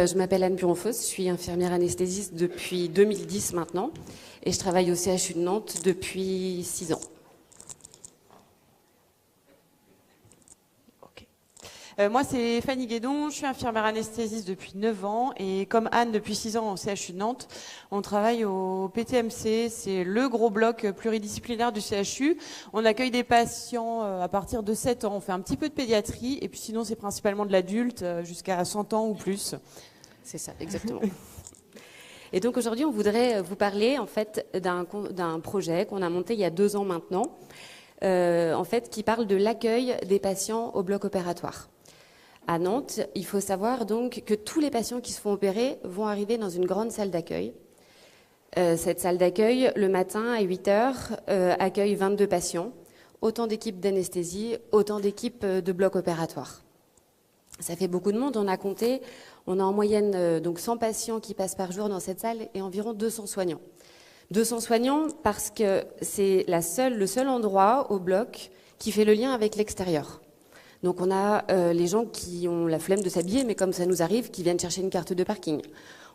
je m'appelle Anne Buronfos, je suis infirmière anesthésiste depuis 2010 maintenant et je travaille au CHU de Nantes depuis 6 ans. Moi, c'est Fanny Guédon, je suis infirmière anesthésiste depuis 9 ans et comme Anne depuis 6 ans au CHU de Nantes, on travaille au PTMC, c'est le gros bloc pluridisciplinaire du CHU. On accueille des patients à partir de 7 ans, on fait un petit peu de pédiatrie et puis sinon c'est principalement de l'adulte jusqu'à 100 ans ou plus. C'est ça, exactement. Et donc aujourd'hui, on voudrait vous parler en fait d'un projet qu'on a monté il y a 2 ans maintenant, en fait, qui parle de l'accueil des patients au bloc opératoire. À Nantes, il faut savoir donc que tous les patients qui se font opérer vont arriver dans une grande salle d'accueil. Cette salle d'accueil, le matin à 8h, accueille 22 patients, autant d'équipes d'anesthésie, autant d'équipes de bloc opératoire. Ça fait beaucoup de monde, on a compté, on a en moyenne donc 100 patients qui passent par jour dans cette salle et environ 200 soignants. 200 soignants parce que c'est le seul endroit au bloc qui fait le lien avec l'extérieur. Donc on a les gens qui ont la flemme de s'habiller, mais comme ça nous arrive, qui viennent chercher une carte de parking.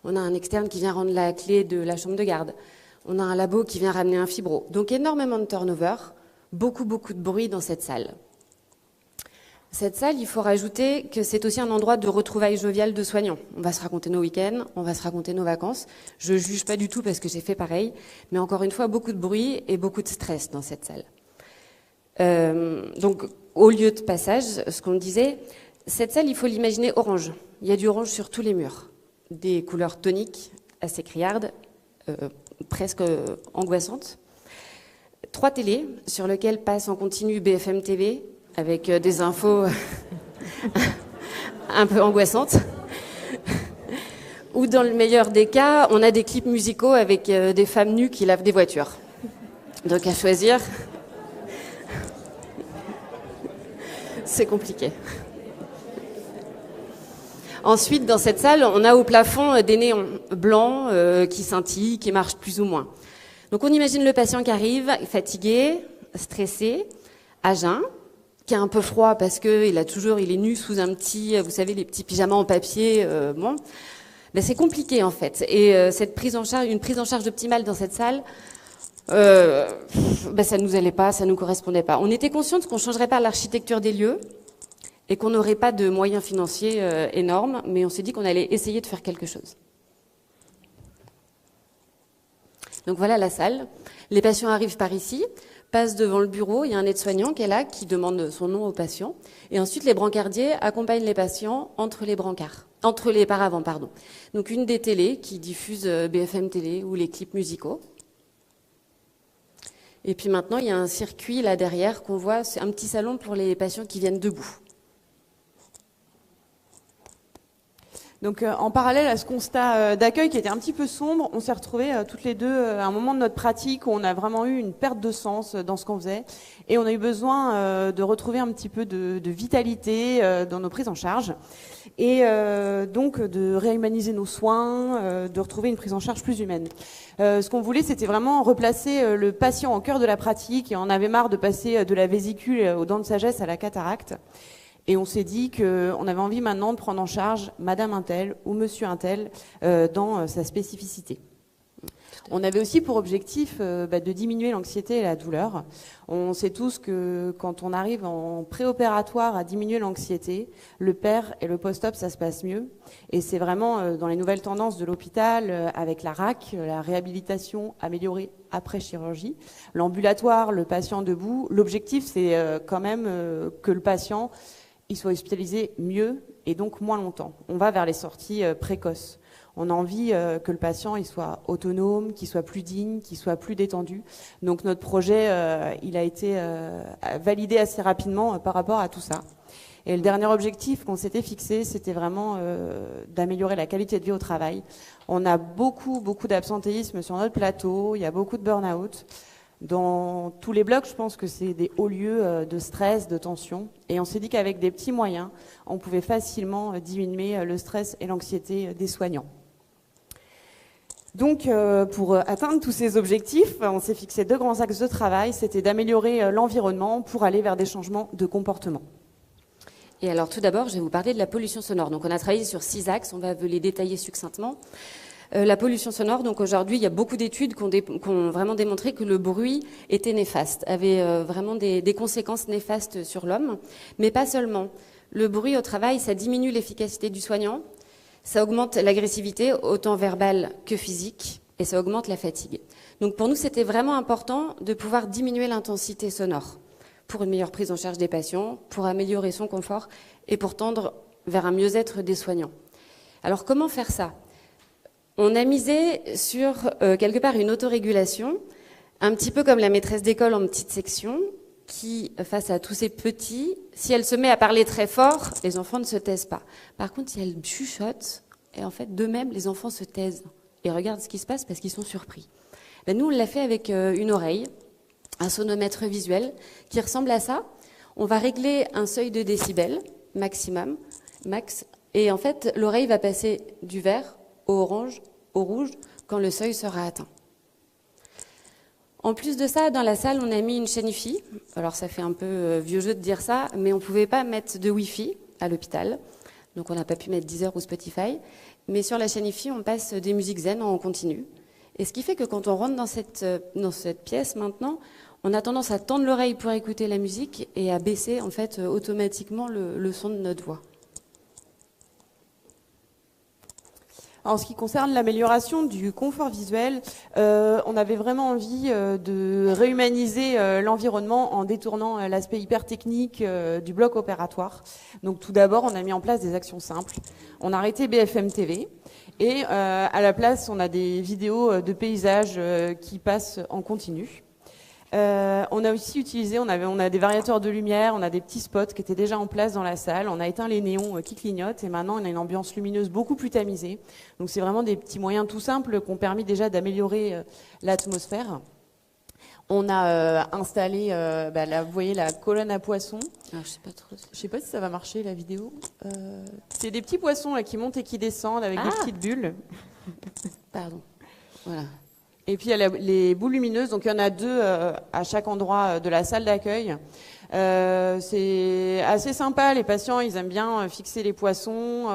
On a un externe qui vient rendre la clé de la chambre de garde. On a un labo qui vient ramener un fibro. Donc énormément de turnover, beaucoup de bruit dans cette salle. Cette salle, il faut rajouter que c'est aussi un endroit de retrouvailles joviales de soignants. On va se raconter nos week-ends, on va se raconter nos vacances. Je juge pas du tout parce que j'ai fait pareil, mais encore une fois, beaucoup de bruit et beaucoup de stress dans cette salle. Donc, au lieu de passage, ce qu'on disait, cette salle, il faut l'imaginer orange. Il y a du orange sur tous les murs, des couleurs toniques, assez criardes, presque angoissantes. 3 télés sur lesquelles passe en continu BFM TV, avec des infos un peu angoissantes. Ou dans le meilleur des cas, on a des clips musicaux avec des femmes nues qui lavent des voitures. Donc à choisir, c'est compliqué. Ensuite, dans cette salle, on a au plafond des néons blancs qui scintillent, qui marchent plus ou moins. Donc on imagine le patient qui arrive, fatigué, stressé, à jeun, qui a un peu froid parce que il est nu sous un petit, vous savez, les petits pyjamas en papier. Ben c'est compliqué en fait. Et une prise en charge optimale dans cette salle, ça nous allait pas, ça nous correspondait pas. On était conscients qu'on changerait pas l'architecture des lieux et qu'on n'aurait pas de moyens financiers énormes, mais on s'est dit qu'on allait essayer de faire quelque chose. Donc voilà la salle. Les patients arrivent par ici, passent devant le bureau, il y a un aide-soignant qui est là, qui demande son nom au patient. Et ensuite, les brancardiers accompagnent les patients entre les paravents, pardon. Donc une des télés qui diffuse BFM Télé ou les clips musicaux. Et puis maintenant, il y a un circuit là derrière qu'on voit, c'est un petit salon pour les patients qui viennent debout. Donc en parallèle à ce constat d'accueil qui était un petit peu sombre, on s'est retrouvés toutes les deux à un moment de notre pratique où on a vraiment eu une perte de sens dans ce qu'on faisait et on a eu besoin de retrouver un petit peu de vitalité dans nos prises en charge et donc de réhumaniser nos soins, de retrouver une prise en charge plus humaine. Ce qu'on voulait, c'était vraiment replacer le patient au cœur de la pratique et on avait marre de passer de la vésicule aux dents de sagesse à la cataracte. Et on s'est dit qu'on avait envie maintenant de prendre en charge Madame Untel ou Monsieur Untel dans sa spécificité. On avait aussi pour objectif de diminuer l'anxiété et la douleur. On sait tous que quand on arrive en préopératoire à diminuer l'anxiété, le père et le post-op, ça se passe mieux. Et c'est vraiment dans les nouvelles tendances de l'hôpital avec la RAC, la réhabilitation améliorée après chirurgie, l'ambulatoire, le patient debout. L'objectif, c'est quand même que le patient il soit hospitalisé mieux et donc moins longtemps. On va vers les sorties précoces. On a envie que le patient il soit autonome, qu'il soit plus digne, qu'il soit plus détendu. Donc notre projet, il a été validé assez rapidement par rapport à tout ça. Et le dernier objectif qu'on s'était fixé, c'était vraiment d'améliorer la qualité de vie au travail. On a beaucoup d'absentéisme sur notre plateau, il y a beaucoup de burn-out. Dans tous les blocs, je pense que c'est des hauts lieux de stress, de tension. Et on s'est dit qu'avec des petits moyens, on pouvait facilement diminuer le stress et l'anxiété des soignants. Donc, pour atteindre tous ces objectifs, on s'est fixé 2 grands axes de travail. C'était d'améliorer l'environnement pour aller vers des changements de comportement. Et alors tout d'abord, je vais vous parler de la pollution sonore. Donc on a travaillé sur 6 axes, on va les détailler succinctement. La pollution sonore, donc aujourd'hui, il y a beaucoup d'études qui ont vraiment démontré que le bruit était néfaste, avait vraiment des conséquences néfastes sur l'homme, mais pas seulement. Le bruit au travail, ça diminue l'efficacité du soignant, ça augmente l'agressivité, autant verbale que physique, et ça augmente la fatigue. Donc pour nous, c'était vraiment important de pouvoir diminuer l'intensité sonore pour une meilleure prise en charge des patients, pour améliorer son confort et pour tendre vers un mieux-être des soignants. Alors comment faire ça ? On a misé sur, quelque part, une autorégulation, un petit peu comme la maîtresse d'école en petite section, qui, face à tous ces petits, si elle se met à parler très fort, les enfants ne se taisent pas. Par contre, si elle chuchote, et en fait, d'eux-mêmes, les enfants se taisent et regardent ce qui se passe parce qu'ils sont surpris. Ben, nous, on l'a fait avec une oreille, un sonomètre visuel qui ressemble à ça. On va régler un seuil de décibels, maximum, max, et en fait, l'oreille va passer du vert au orange, au rouge, quand le seuil sera atteint. En plus de ça, dans la salle, on a mis une chaîne Wi-Fi. Alors ça fait un peu vieux jeu de dire ça, mais on ne pouvait pas mettre de Wi-Fi à l'hôpital. Donc on n'a pas pu mettre Deezer ou Spotify. Mais sur la chaîne Wi-Fi, on passe des musiques zen en continu. Et ce qui fait que quand on rentre dans cette pièce maintenant, on a tendance à tendre l'oreille pour écouter la musique et à baisser en fait automatiquement le son de notre voix. En ce qui concerne l'amélioration du confort visuel, on avait vraiment envie de réhumaniser l'environnement en détournant l'aspect hyper technique du bloc opératoire. Donc tout d'abord, on a mis en place des actions simples. On a arrêté BFM TV et à la place, on a des vidéos de paysages qui passent en continu. On a aussi utilisé, on a des variateurs de lumière, on a des petits spots qui étaient déjà en place dans la salle, on a éteint les néons qui clignotent et maintenant on a une ambiance lumineuse beaucoup plus tamisée. Donc c'est vraiment des petits moyens tout simples qui ont permis déjà d'améliorer l'atmosphère. On a installé, là, vous voyez la colonne à poissons. Alors, je sais pas trop. Je sais pas si ça va marcher la vidéo. C'est des petits poissons là, qui montent et qui descendent avec des petites bulles. Pardon. Voilà. Et puis il y a les boules lumineuses, donc il y en a 2 à chaque endroit de la salle d'accueil. C'est assez sympa, les patients ils aiment bien fixer les poissons,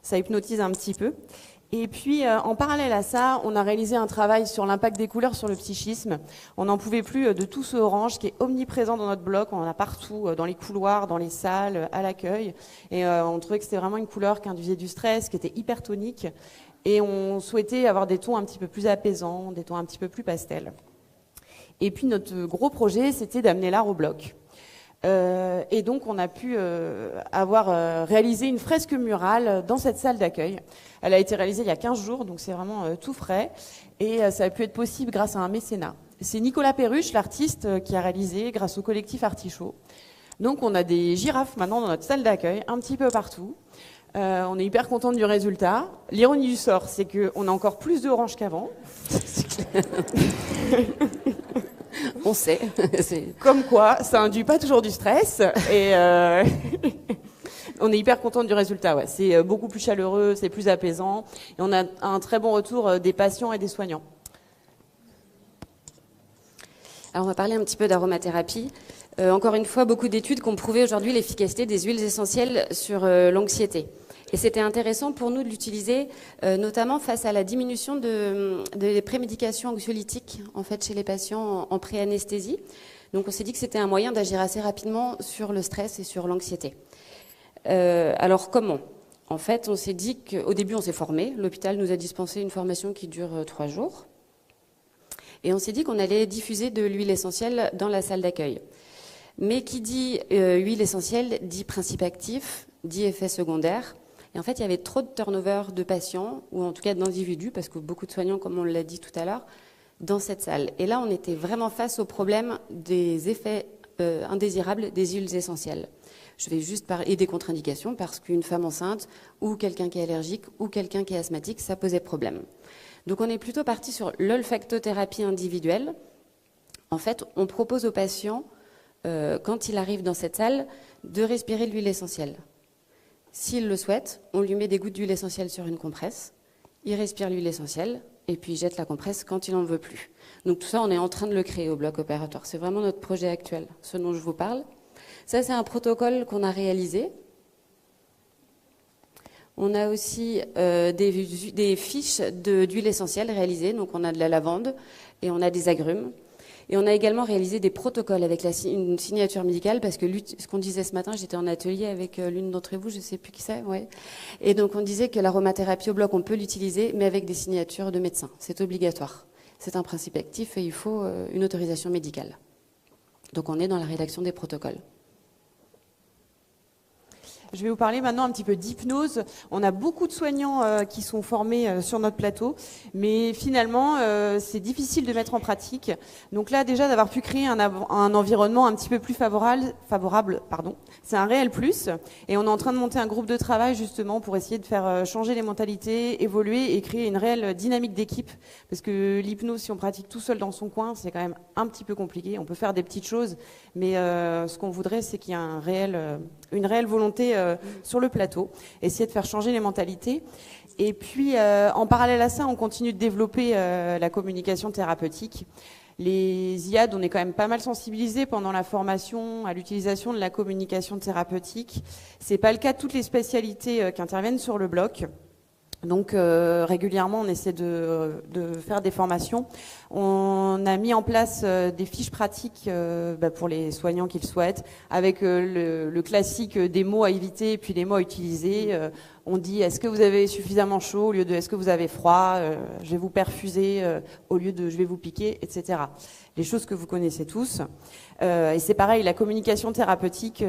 ça hypnotise un petit peu. Et puis en parallèle à ça, on a réalisé un travail sur l'impact des couleurs sur le psychisme. On n'en pouvait plus de tout ce orange qui est omniprésent dans notre bloc, on en a partout, dans les couloirs, dans les salles, à l'accueil. Et on trouvait que c'était vraiment une couleur qui induisait du stress, qui était hypertonique. Et on souhaitait avoir des tons un petit peu plus apaisants, des tons un petit peu plus pastels. Et puis notre gros projet, c'était d'amener l'art au bloc. Et donc on a pu avoir réalisé une fresque murale dans cette salle d'accueil. Elle a été réalisée il y a 15 jours, donc c'est vraiment tout frais. Et ça a pu être possible grâce à un mécénat. C'est Nicolas Perruche, l'artiste, qui a réalisé grâce au collectif Artichaut. Donc on a des girafes maintenant dans notre salle d'accueil, un petit peu partout. On est hyper contente du résultat. L'ironie du sort, c'est qu'on a encore plus d'orange qu'avant. On sait. Comme quoi, ça induit pas toujours du stress. Et on est hyper contente du résultat. Ouais. C'est beaucoup plus chaleureux, c'est plus apaisant. Et on a un très bon retour des patients et des soignants. Alors on va parler un petit peu d'aromathérapie. Encore une fois, beaucoup d'études qui ont prouvé aujourd'hui l'efficacité des huiles essentielles sur l'anxiété. Et c'était intéressant pour nous de l'utiliser, notamment face à la diminution des prémédications anxiolytiques en fait, chez les patients en pré-anesthésie. Donc on s'est dit que c'était un moyen d'agir assez rapidement sur le stress et sur l'anxiété. Alors comment ? En fait, on s'est dit qu'au début, on s'est formé. L'hôpital nous a dispensé une formation qui dure 3 jours. Et on s'est dit qu'on allait diffuser de l'huile essentielle dans la salle d'accueil. Mais qui dit huile essentielle dit principe actif, dit effet secondaire. Et en fait, il y avait trop de turnover de patients, ou en tout cas d'individus, parce que beaucoup de soignants, comme on l'a dit tout à l'heure, dans cette salle. Et là, on était vraiment face au problème des effets indésirables des huiles essentielles. Je vais juste parler et des contre-indications, parce qu'une femme enceinte, ou quelqu'un qui est allergique, ou quelqu'un qui est asthmatique, ça posait problème. Donc on est plutôt parti sur l'olfactothérapie individuelle. En fait, on propose aux patients, quand il arrive dans cette salle, de respirer de l'huile essentielle. S'il le souhaite, on lui met des gouttes d'huile essentielle sur une compresse, il respire l'huile essentielle, et puis il jette la compresse quand il n'en veut plus. Donc tout ça, on est en train de le créer au bloc opératoire. C'est vraiment notre projet actuel, ce dont je vous parle. Ça, c'est un protocole qu'on a réalisé. On a aussi des fiches d'huile essentielle réalisées. Donc, on a de la lavande et on a des agrumes. Et on a également réalisé des protocoles avec une signature médicale, parce que ce qu'on disait ce matin, j'étais en atelier avec l'une d'entre vous, je ne sais plus qui c'est, ouais. Et donc on disait que l'aromathérapie au bloc, on peut l'utiliser, mais avec des signatures de médecins. C'est obligatoire. C'est un principe actif et il faut une autorisation médicale. Donc on est dans la rédaction des protocoles. Je vais vous parler maintenant un petit peu d'hypnose. On a beaucoup de soignants qui sont formés sur notre plateau, mais finalement, c'est difficile de mettre en pratique. Donc là, déjà, d'avoir pu créer un environnement un petit peu plus favorable, c'est un réel plus. Et on est en train de monter un groupe de travail, justement, pour essayer de faire changer les mentalités, évoluer et créer une réelle dynamique d'équipe. Parce que l'hypnose, si on pratique tout seul dans son coin, c'est quand même un petit peu compliqué. On peut faire des petites choses, mais ce qu'on voudrait, c'est qu'il y ait une réelle volonté sur le plateau, essayer de faire changer les mentalités. Et puis, en parallèle à ça, on continue de développer la communication thérapeutique. Les IAD, on est quand même pas mal sensibilisés pendant la formation à l'utilisation de la communication thérapeutique. C'est pas le cas de toutes les spécialités qui interviennent sur le bloc. Donc régulièrement, on essaie de faire des formations. On a mis en place des fiches pratiques pour les soignants qui le souhaitent, avec le classique des mots à éviter et puis les mots à utiliser. On dit est-ce que vous avez suffisamment chaud au lieu de est-ce que vous avez froid, je vais vous perfuser au lieu de je vais vous piquer, etc. Les choses que vous connaissez tous. Et c'est pareil, la communication thérapeutique,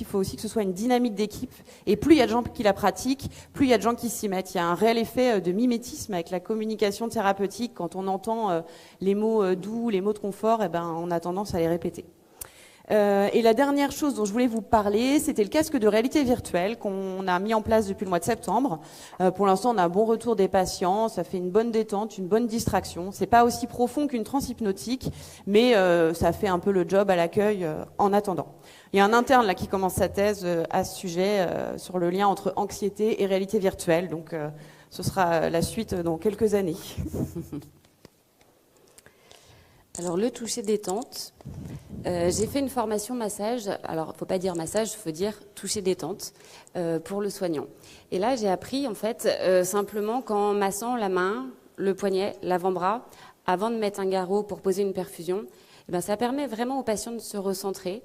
faut aussi que ce soit une dynamique d'équipe. Et plus il y a de gens qui la pratiquent, plus il y a de gens qui s'y mettent. Il y a un réel effet de mimétisme avec la communication thérapeutique. Quand on entend les mots doux, les mots de confort, on a tendance à les répéter. Et la dernière chose dont je voulais vous parler, c'était le casque de réalité virtuelle qu'on a mis en place depuis le mois de septembre. Pour l'instant, on a un bon retour des patients, ça fait une bonne détente, une bonne distraction. C'est pas aussi profond qu'une transe hypnotique, mais ça fait un peu le job à l'accueil en attendant. Il y a un interne là qui commence sa thèse à ce sujet sur le lien entre anxiété et réalité virtuelle. Donc, ce sera la suite dans quelques années. Alors, le toucher détente, j'ai fait une formation massage. Alors, il ne faut pas dire massage, il faut dire toucher détente pour le soignant. Et là, j'ai appris, en fait, simplement qu'en massant la main, le poignet, l'avant-bras, avant de mettre un garrot pour poser une perfusion, ça permet vraiment au patient de se recentrer.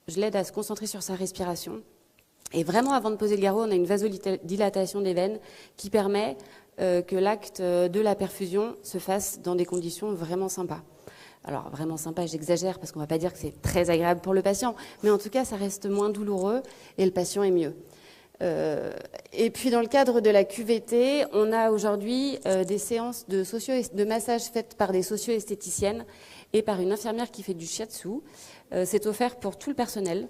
Je l'aide à se concentrer sur sa respiration. Et vraiment, avant de poser le garrot, on a une vasodilatation des veines qui permet que l'acte de la perfusion se fasse dans des conditions vraiment sympas. Alors, vraiment sympa, j'exagère parce qu'on ne va pas dire que c'est très agréable pour le patient, mais en tout cas, ça reste moins douloureux et le patient est mieux. Et puis, dans le cadre de la QVT, on a aujourd'hui des séances de massage faites par des socio-esthéticiennes et par une infirmière qui fait du shiatsu. C'est offert pour tout le personnel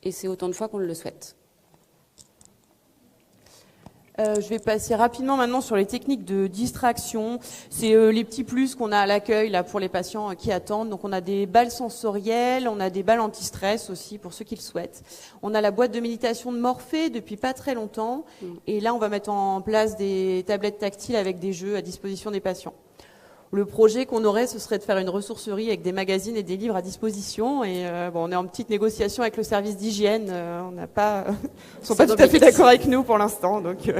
et c'est autant de fois qu'on le souhaite. Je vais passer rapidement maintenant sur les techniques de distraction. C'est les petits plus qu'on a à l'accueil là pour les patients qui attendent. Donc on a des balles sensorielles, on a des balles anti-stress aussi pour ceux qui le souhaitent. On a la boîte de méditation de Morphée depuis pas très longtemps. Et là on va mettre en place des tablettes tactiles avec des jeux à disposition des patients. Le projet qu'on aurait, ce serait de faire une ressourcerie avec des magazines et des livres à disposition. Et on est en petite négociation avec le service d'hygiène. Ils sont pas tout à fait d'accord avec nous pour l'instant, donc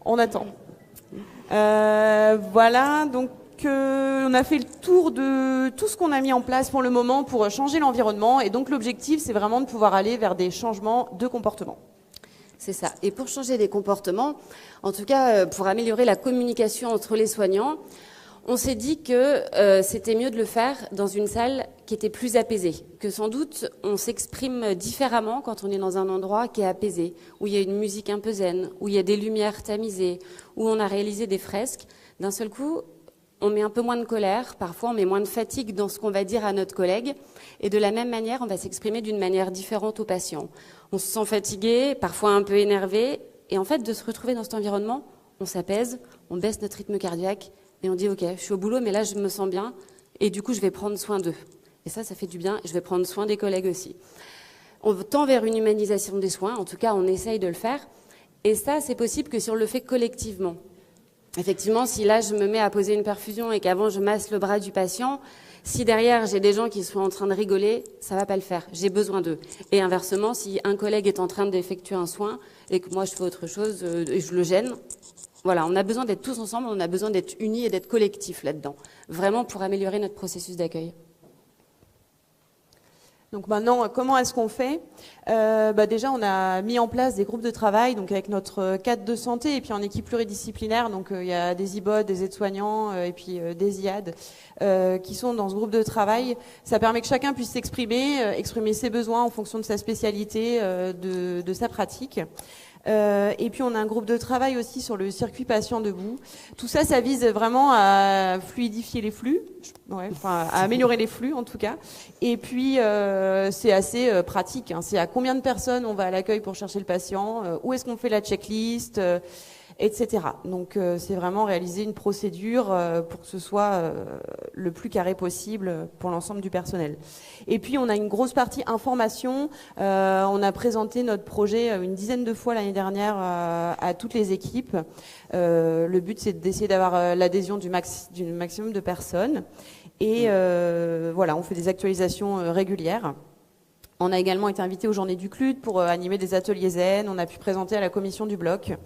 on attend. Voilà, donc on a fait le tour de tout ce qu'on a mis en place pour le moment pour changer l'environnement. Et donc l'objectif, c'est vraiment de pouvoir aller vers des changements de comportement. C'est ça. Et pour changer des comportements, en tout cas pour améliorer la communication entre les soignants, on s'est dit que c'était mieux de le faire dans une salle qui était plus apaisée, que sans doute on s'exprime différemment quand on est dans un endroit qui est apaisé, où il y a une musique un peu zen, où il y a des lumières tamisées, où on a réalisé des fresques. D'un seul coup, on met un peu moins de colère, parfois on met moins de fatigue dans ce qu'on va dire à notre collègue, et de la même manière, on va s'exprimer d'une manière différente aux patients. On se sent fatigué, parfois un peu énervé, et en fait, de se retrouver dans cet environnement, on s'apaise, on baisse notre rythme cardiaque, et on dit « Ok, je suis au boulot, mais là, je me sens bien, et du coup, je vais prendre soin d'eux. » Et ça fait du bien, et je vais prendre soin des collègues aussi. On tend vers une humanisation des soins, en tout cas, on essaye de le faire, et ça, c'est possible que si on le fait collectivement. Effectivement, si là, je me mets à poser une perfusion et qu'avant, je masse le bras du patient, si derrière, j'ai des gens qui sont en train de rigoler, ça va pas le faire. J'ai besoin d'eux. Et inversement, si un collègue est en train d'effectuer un soin et que moi, je fais autre chose et je le gêne, voilà, on a besoin d'être tous ensemble, on a besoin d'être unis et d'être collectifs là-dedans, vraiment pour améliorer notre processus d'accueil. Donc maintenant, comment est-ce qu'on fait? Déjà, on a mis en place des groupes de travail, donc avec notre cadre de santé et puis en équipe pluridisciplinaire. Donc il y a des IBOD, des aides-soignants et puis des IAD qui sont dans ce groupe de travail. Ça permet que chacun puisse exprimer ses besoins en fonction de sa spécialité, de sa pratique. Et puis on a un groupe de travail aussi sur le circuit patient debout. Tout ça, ça vise vraiment à fluidifier les flux, à améliorer les flux en tout cas. Et puis c'est assez pratique, hein. C'est à combien de personnes on va à l'accueil pour chercher le patient, où est-ce qu'on fait la checklist, etc. Donc c'est vraiment réaliser une procédure pour que ce soit le plus carré possible pour l'ensemble du personnel. Et puis on a une grosse partie information. On a présenté notre projet une dizaine de fois l'année dernière à toutes les équipes. Le but c'est d'essayer d'avoir l'adhésion du maximum de personnes. Et voilà, on fait des actualisations régulières. On a également été invité aux Journées du CLUD pour animer des ateliers zen. On a pu présenter à la commission du bloc.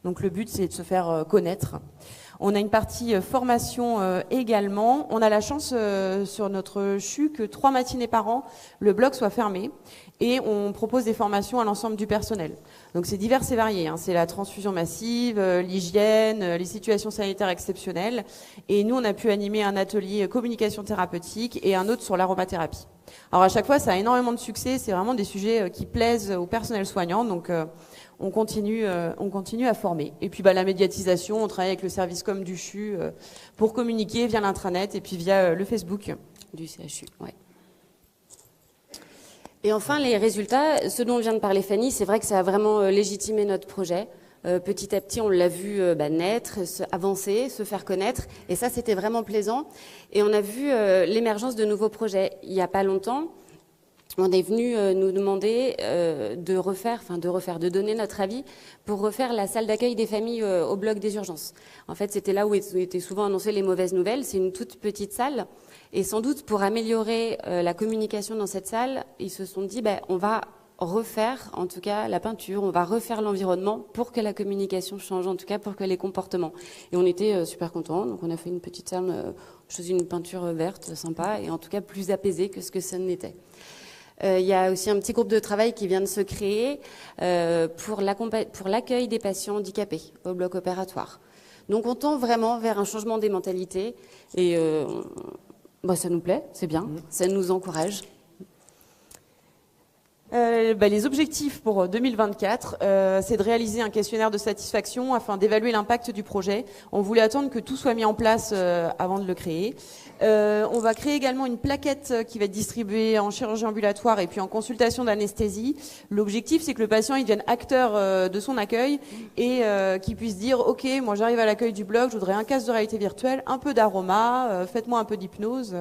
Donc le but, c'est de se faire connaître. On a une partie formation également. On a la chance sur notre CHU que 3 matinées par an, le bloc soit fermé. Et on propose des formations à l'ensemble du personnel. Donc c'est divers et varié, hein. C'est la transfusion massive, l'hygiène, les situations sanitaires exceptionnelles. Et nous, on a pu animer un atelier communication thérapeutique et un autre sur l'aromathérapie. Alors à chaque fois, ça a énormément de succès. C'est vraiment des sujets qui plaisent au personnel soignant. Donc on continue à former. Et puis la médiatisation, on travaille avec le service com du CHU pour communiquer via l'intranet et puis via le Facebook du CHU. Ouais. Et enfin, les résultats, ce dont vient de parler Fanny, c'est vrai que ça a vraiment légitimé notre projet. Petit à petit, on l'a vu naître, avancer, se faire connaître. Et ça, c'était vraiment plaisant. Et on a vu l'émergence de nouveaux projets. Il n'y a pas longtemps, on est venu nous demander de donner notre avis pour refaire la salle d'accueil des familles au bloc des urgences. En fait, c'était là où étaient souvent annoncées les mauvaises nouvelles. C'est une toute petite salle. Et sans doute, pour améliorer la communication dans cette salle, ils se sont dit, on va refaire, en tout cas, la peinture, on va refaire l'environnement pour que la communication change, en tout cas, pour que les comportements. Et on était super contents. Donc, on a fait une petite salle, choisi une peinture verte, sympa, et en tout cas, plus apaisée que ce que ça n'était. Il y a aussi un petit groupe de travail qui vient de se créer pour l'accueil des patients handicapés au bloc opératoire. Donc, on tend vraiment vers un changement des mentalités et ça nous plaît, c'est bien, ça nous encourage. Les objectifs pour 2024, c'est de réaliser un questionnaire de satisfaction afin d'évaluer l'impact du projet. On voulait attendre que tout soit mis en place avant de le créer. On va créer également une plaquette qui va être distribuée en chirurgie ambulatoire et puis en consultation d'anesthésie. L'objectif, c'est que le patient il devienne acteur de son accueil et qu'il puisse dire « Ok, moi j'arrive à l'accueil du bloc, je voudrais un casque de réalité virtuelle, un peu d'aroma, faites-moi un peu d'hypnose ».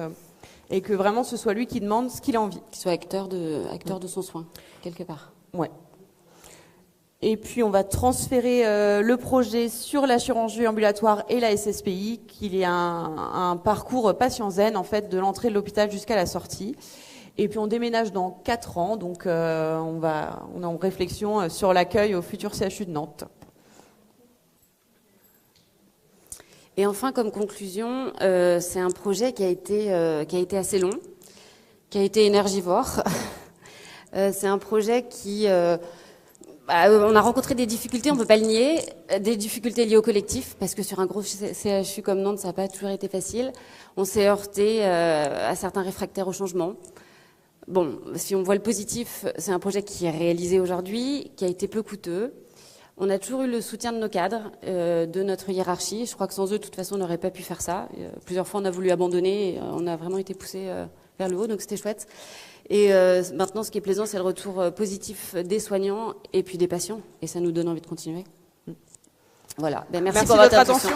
Et que vraiment ce soit lui qui demande ce qu'il a envie. Qu'il soit acteur de son soin, quelque part. Ouais. Et puis on va transférer le projet sur la chirurgie ambulatoire et la SSPI, qu'il y ait un parcours patient zen en fait de l'entrée de l'hôpital jusqu'à la sortie. Et puis on déménage dans 4 ans, donc on est en réflexion sur l'accueil au futur CHU de Nantes. Et enfin, comme conclusion, c'est un projet qui a été assez long, qui a été énergivore. C'est un projet qui... on a rencontré des difficultés, on ne peut pas le nier, des difficultés liées au collectif, parce que sur un gros CHU comme Nantes, ça n'a pas toujours été facile. On s'est heurté à certains réfractaires au changement. Bon, si on voit le positif, c'est un projet qui est réalisé aujourd'hui, qui a été peu coûteux. On a toujours eu le soutien de nos cadres, de notre hiérarchie. Je crois que sans eux, de toute façon, on n'aurait pas pu faire ça. Plusieurs fois, on a voulu abandonner. Et on a vraiment été poussés vers le haut, donc c'était chouette. Et maintenant, ce qui est plaisant, c'est le retour positif des soignants et puis des patients. Et ça nous donne envie de continuer. Voilà. Merci pour votre attention.